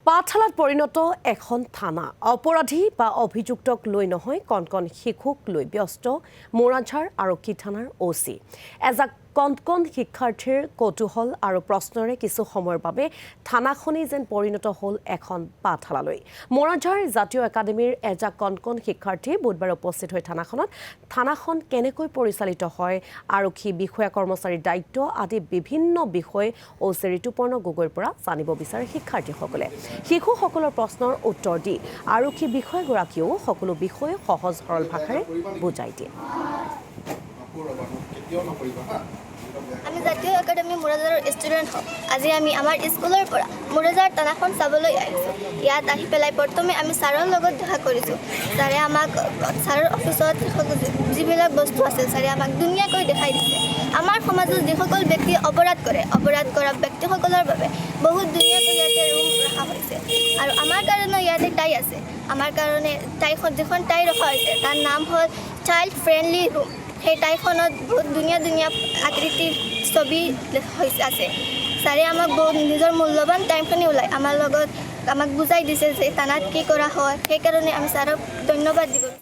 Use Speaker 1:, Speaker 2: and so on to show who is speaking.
Speaker 1: পাঠশালাত পৰিণত এখন থানা অপৰাধী বা অভিযুক্তক লৈ নহয় কণ শিশুক লৈ ব্যস্ত মোৰাঝাৰ আৰক্ষী থানাৰ ওসি এজাক কণ শিক্ষাৰ্থীৰ কৌতূহল আৰু প্ৰশ্নৰে কিছু সময়ৰ বাবে থানাখনি যেন পৰিণত হ'ল এখন পাঠশালালৈ মোৰাঝাৰ জাতীয় একাডেমীৰ এজাক কণ শিক্ষাৰ্থী বুধবাৰে উপস্থিত হৈ থানাখন কেনেকৈ পৰিচালিত হয় আৰক্ষী বিষয়া কৰ্মচাৰীৰ দায়িত্ব আদি বিভিন্ন বিষয় ওসি ঋতুপৰ্ণ গগৈৰ পৰা জানিব বিচাৰে শিক্ষাৰ্থীসকলে শিশুসকলৰ প্ৰশ্নৰ উত্তৰ দি আৰক্ষী বিষয়াগৰাকীয়েও সকলো বিষয় সহজ সৰল ভাষাৰে বুজাই দিয়ে
Speaker 2: আমি জাতীয় একাডেমি মোৰাঝাৰৰ ষ্টুডেণ্ট হওঁ আজি আমি আমাৰ স্কুলৰ পৰা মোৰাঝাৰ থানাখন চাবলৈ আহিছোঁ ইয়াত আহি পেলাই প্ৰথমে আমি ছাৰৰ লগত দেখা কৰিছোঁ ছাৰে আমাক ছাৰৰ অফিচত যিবিলাক বস্তু আছে ছাৰে আমাক ধুনীয়াকৈ দেখাই দিছে আমাৰ সমাজত যিসকল ব্যক্তিয়ে অপৰাধ কৰা ব্যক্তিসকলৰ বাবে বহুত ধুনীয়াকৈ ইয়াতে ৰুম ৰখা হৈছে আৰু আমাৰ কাৰণে ইয়াতে টাই আছে আমাৰ কাৰণে যিখন টাই ৰখা হৈছে তাৰ নাম হ'ল চাইল্ড ফ্ৰেণ্ডলি ৰুম সেই টাইখনত বহুত ধুনীয়া আকৃতিৰ ছবি আছে ছাৰে আমাক বহুত নিজৰ মূল্যৱান টাইমখিনি ওলাই আমাৰ লগত আমাক বুজাই দিছে যে থানাত কি কৰা হয় সেইকাৰণে আমি ছাৰক ধন্যবাদ দিব